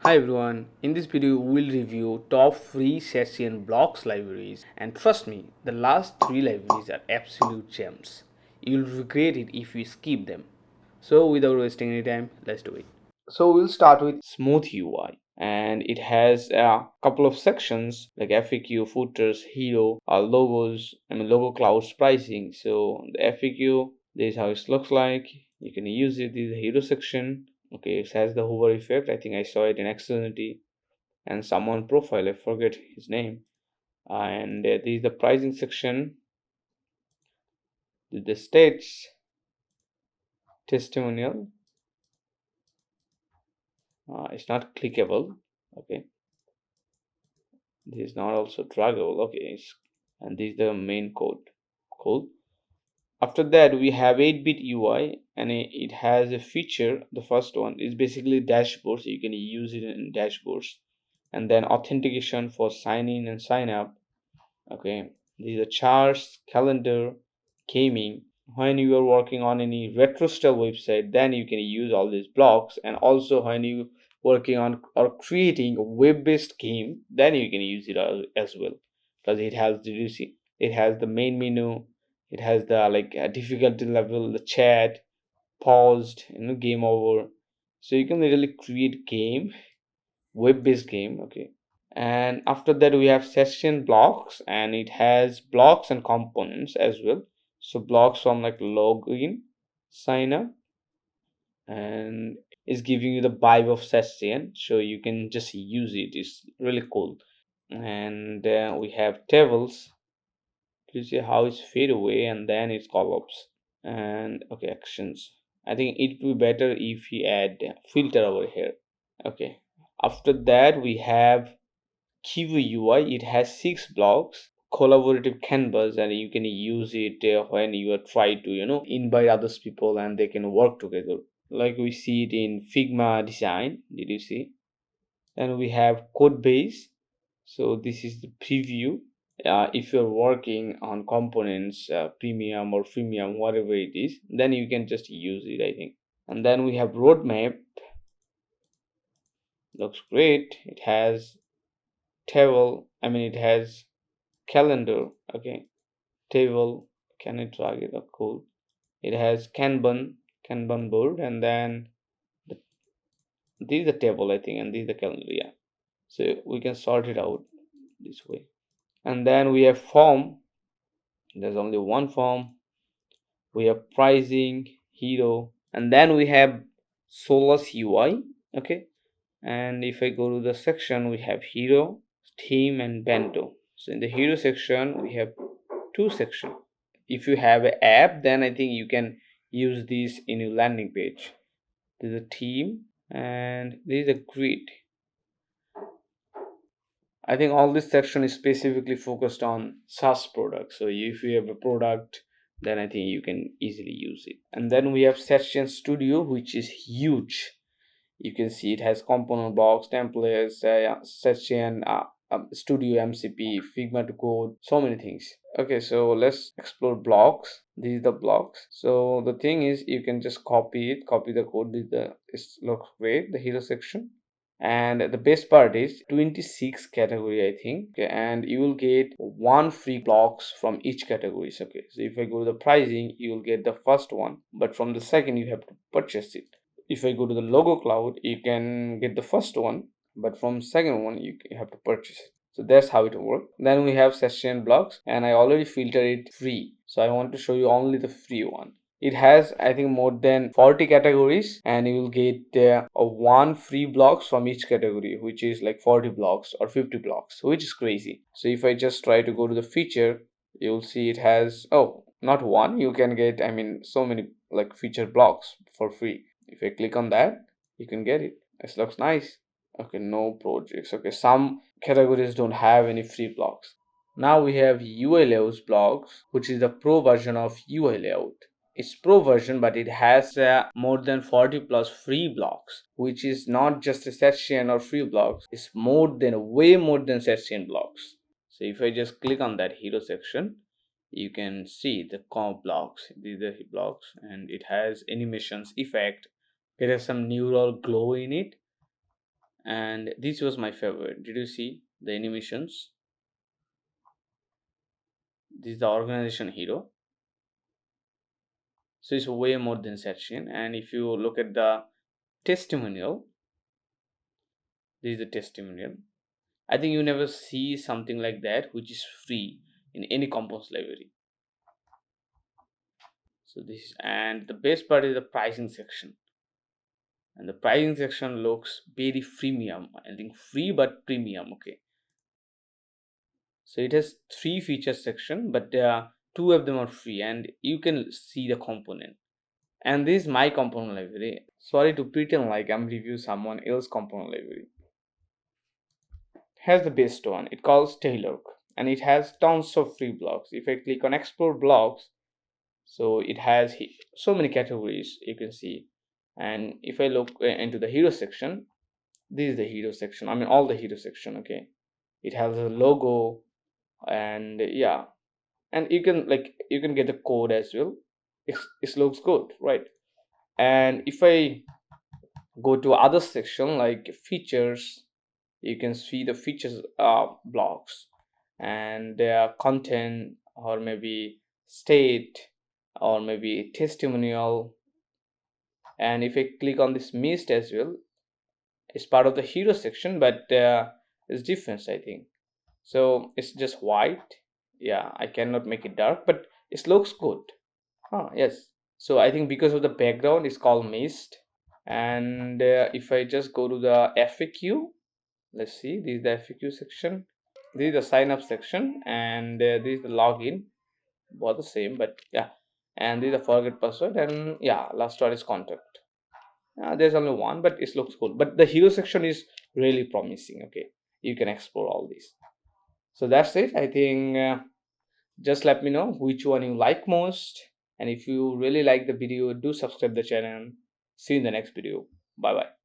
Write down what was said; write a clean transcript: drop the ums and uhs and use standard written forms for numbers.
Hi everyone, in this video we will review top free Shadcn blocks libraries, and trust me, the last 3 libraries are absolute gems. You'll regret it if you skip them. So without wasting any time, let's do it. So we'll start with SmoothUI, and it has a couple of sections like FAQ, footers, hero, logos, logo clouds, pricing. So the FAQ, this is how it looks like. You can use it. This is the hero section. Okay, it has the hover effect. I think I saw it in Xfinity and someone profile. I forget his name. And this is the pricing section. The states testimonial. It's not clickable. Okay, this is not also draggable. Okay, and this is the main code. Cool. After that, we have 8-bit UI, and it has a feature. The first one is basically dashboards. You can use it in dashboards, and then authentication for sign in and sign up. Okay, these are charts, calendar, gaming. When you are working on any retro style website, then you can use all these blocks. And also when you working on or creating a web-based game, then you can use it as well, because it has the main menu, it has the difficulty level, the chat, paused, game over. So you can literally create game, web-based game. Okay, and after that we have ShadcnBlocks, and it has blocks and components as well. So blocks from like login, sign up, and it's giving you the vibe of Shadcn, so you can just use it. It's really cool. And we have tables. You see how it's fade away and then it's collapse. And okay, actions. I think it would be better if we add filter over here. Okay, after that we have Kibu UI. It has 6 blocks, collaborative canvas, and you can use it when you are try to invite others people and they can work together. Like we see it in Figma design. Did you see? Then we have code base. So this is the preview. If you're working on components, premium or freemium, whatever it is, then you can just use it, I think. And then we have roadmap. Looks great. It has table. It has calendar. Okay, table. Can I drag it? Oh, cool. It has Kanban board, and then this is the table, I think, and this is the calendar. Yeah. So we can sort it out this way. And then we have form. There's only one form. We have pricing, hero, and then we have Solless UI. Okay, and if I go to the section, we have hero, theme, and bento. So in the hero section we have two sections. If you have an app, then I think you can use this in your landing page. There's a theme and there is a grid. I think all this section is specifically focused on SaaS products. So if you have a product, then I think you can easily use it. And then we have ShadcnStudio, which is huge. You can see it has component blocks, templates, Shadcn Studio, MCP, Figma to code, so many things. Okay, so let's explore blocks. These are the blocks. So the thing is, you can just copy the code. It looks great, the hero section. And the best part is 26 category, I think. Okay, and you will get one free blocks from each categories. Okay, so if I go to the pricing, you will get the first one, but from the second you have to purchase it. If I go to the logo cloud, you can get the first one, but from second one you have to purchase it. So that's how it works. Then we have ShadcnBlocks, and I already filtered it free, so I want to show you only the free one. It has, I think, more than 40 categories, and you will get a one free blocks from each category, which is like 40 blocks or 50 blocks, which is crazy. So if I just try to go to the feature, you'll see it has, oh, not one, you can get, so many like feature blocks for free. If I click on that, you can get it. This looks nice. Okay, no projects. Okay, some categories don't have any free blocks. Now we have UILayouts blocks, which is the pro version of UI layout. It's pro version, but it has more than 40 plus free blocks, which is not just a Shadcn or free blocks. It's way more than Shadcn blocks. So if I just click on that hero section, you can see the comp blocks. These are the blocks, and it has animations, effect. It has some neural glow in it, and this was my favorite. Did you see the animations? This is the organization hero, so it's way more than Shadcn. And if you look at the testimonial, this is the testimonial. I think you never see something like that which is free in any components library. So this, and the best part is the pricing section, and the pricing section looks very freemium. I think free but premium. Okay, so it has 3 features section, but 2 of them are free, and you can see the component. And this is my component library. Sorry to pretend like I'm review someone else component library. Has the best one. It calls Tailark, and it has tons of free blocks. If I click on explore blocks, so it has so many categories you can see. And if I look into the hero section, this is the hero section. I mean all the hero section. Okay, it has a logo, and yeah, and you can get the code as well. It looks good, right? And if I go to other section like features, you can see the features blocks, and their content, or maybe state, or maybe testimonial. And if I click on this mist as well, it's part of the hero section, but it's different, I think. So it's just white. Yeah, I cannot make it dark, but it looks good. Yes. So I think because of the background, it's called mist. And if I just go to the FAQ, let's see, this is the FAQ section, this is the sign up section, and this is the login. Both the same, but yeah. And this is the forget password, and yeah, last one is contact. There's only one, but it looks cool. But the hero section is really promising. Okay, you can explore all these. So that's it. I think just let me know which one you like most, and if you really like the video, do subscribe the channel. See you in the next video. Bye bye.